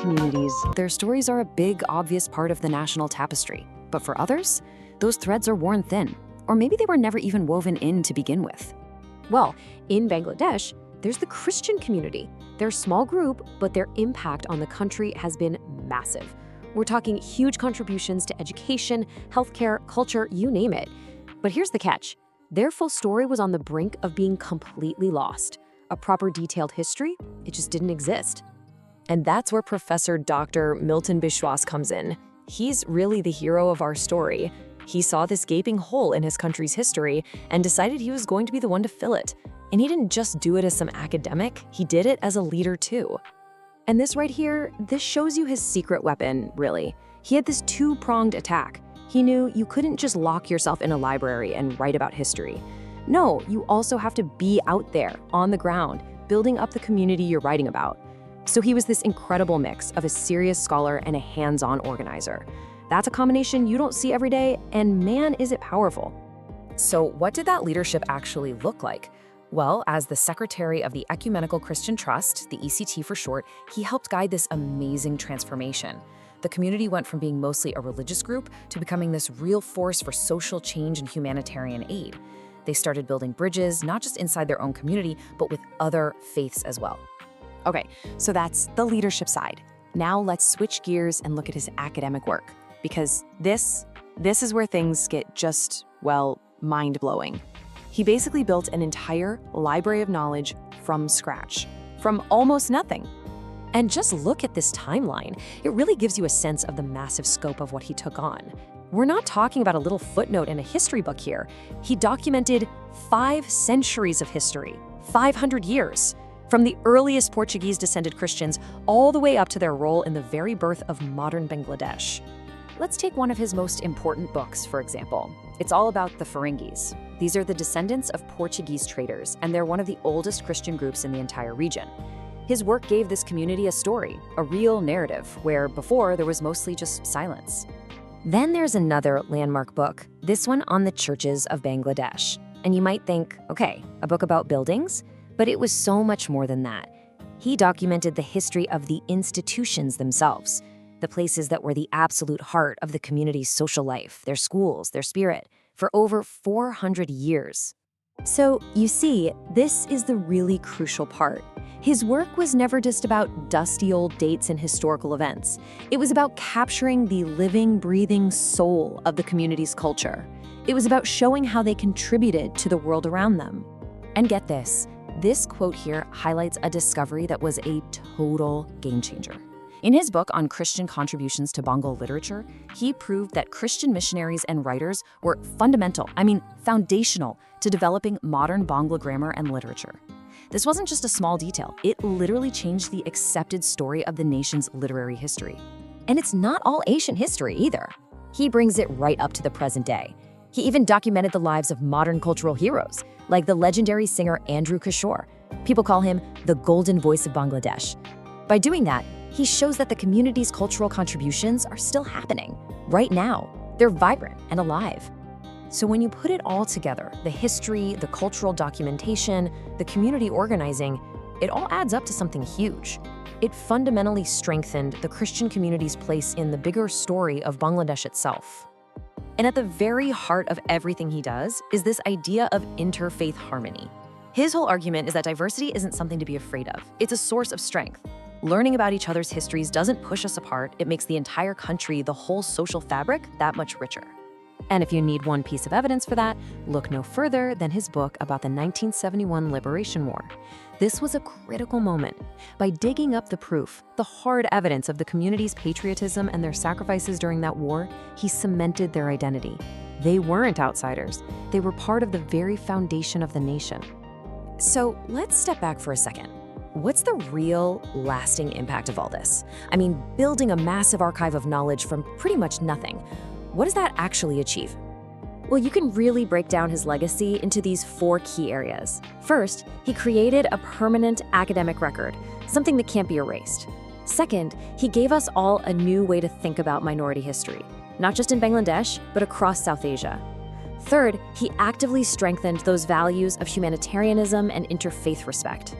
communities, their stories are a big, obvious part of the national tapestry. But for others, those threads are worn thin, or maybe they were never even woven in to begin with. Well, in Bangladesh, there's the Christian community. They're a small group, but their impact on the country has been massive. We're talking huge contributions to education, healthcare, culture, you name it. But here's the catch. Their full story was on the brink of being completely lost. A proper detailed history, it just didn't exist. And that's where Professor Dr. Milton Biswas comes in. He's really the hero of our story. He saw this gaping hole in his country's history and decided he was going to be the one to fill it. And he didn't just do it as some academic, he did it as a leader too. And this right here, this shows you his secret weapon, really. He had this two-pronged attack. He knew you couldn't just lock yourself in a library and write about history. No, you also have to be out there, on the ground, building up the community you're writing about. So he was this incredible mix of a serious scholar and a hands-on organizer. That's a combination you don't see every day, and man, is it powerful. So what did that leadership actually look like? Well, as the secretary of the Ecumenical Christian Trust, the ECT for short, he helped guide this amazing transformation. The community went from being mostly a religious group to becoming this real force for social change and humanitarian aid. They started building bridges, not just inside their own community, but with other faiths as well. Okay, so that's the leadership side. Now let's switch gears and look at his academic work, because this is where things get just, well, mind-blowing. He basically built an entire library of knowledge from scratch, from almost nothing. And just look at this timeline. It really gives you a sense of the massive scope of what he took on. We're not talking about a little footnote in a history book here. He documented 5 centuries of history, 500 years, from the earliest Portuguese-descendant Christians all the way up to their role in the very birth of modern Bangladesh. Let's take one of his most important books, for example. It's all about the Feringis. These are the descendants of Portuguese traders, and they're one of the oldest Christian groups in the entire region. His work gave this community a story, a real narrative, where before there was mostly just silence. Then there's another landmark book, this one on the churches of Bangladesh. And you might think, okay, a book about buildings? But it was so much more than that. He documented the history of the institutions themselves, the places that were the absolute heart of the community's social life, their schools, their spirit, for over 400 years. So, you see, this is the really crucial part. His work was never just about dusty old dates and historical events. It was about capturing the living, breathing soul of the community's culture. It was about showing how they contributed to the world around them. And get this quote here highlights a discovery that was a total game changer. In his book on Christian contributions to Bengal literature, he proved that Christian missionaries and writers were foundational to developing modern Bangla grammar and literature. This wasn't just a small detail, it literally changed the accepted story of the nation's literary history. And it's not all ancient history either. He brings it right up to the present day. He even documented the lives of modern cultural heroes, like the legendary singer Andrew Kishore. People call him the golden voice of Bangladesh. By doing that, he shows that the community's cultural contributions are still happening, right now. They're vibrant and alive. So when you put it all together, the history, the cultural documentation, the community organizing, it all adds up to something huge. It fundamentally strengthened the Christian community's place in the bigger story of Bangladesh itself. And at the very heart of everything he does is this idea of interfaith harmony. His whole argument is that diversity isn't something to be afraid of. It's a source of strength. Learning about each other's histories doesn't push us apart. It makes the entire country, the whole social fabric, that much richer. And if you need one piece of evidence for that, look no further than his book about the 1971 Liberation War. This was a critical moment. By digging up the proof, the hard evidence of the community's patriotism and their sacrifices during that war, he cemented their identity. They weren't outsiders. They were part of the very foundation of the nation. So let's step back for a second. What's the real, lasting impact of all this? I mean, building a massive archive of knowledge from pretty much nothing. What does that actually achieve? Well, you can really break down his legacy into these 4 key areas. First, he created a permanent academic record, something that can't be erased. Second, he gave us all a new way to think about minority history, not just in Bangladesh, but across South Asia. Third, he actively strengthened those values of humanitarianism and interfaith respect.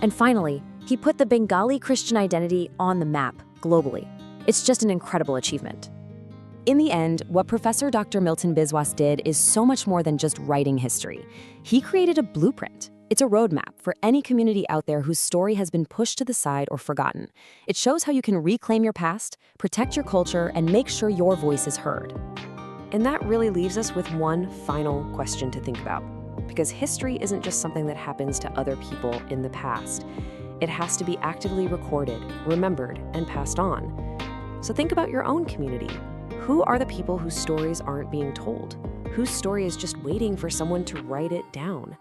And finally, he put the Bengali Christian identity on the map, globally. It's just an incredible achievement. In the end, what Professor Dr. Milton Biswas did is so much more than just writing history. He created a blueprint. It's a roadmap for any community out there whose story has been pushed to the side or forgotten. It shows how you can reclaim your past, protect your culture, and make sure your voice is heard. And that really leaves us with one final question to think about. Because history isn't just something that happens to other people in the past. It has to be actively recorded, remembered, and passed on. So think about your own community. Who are the people whose stories aren't being told? Whose story is just waiting for someone to write it down?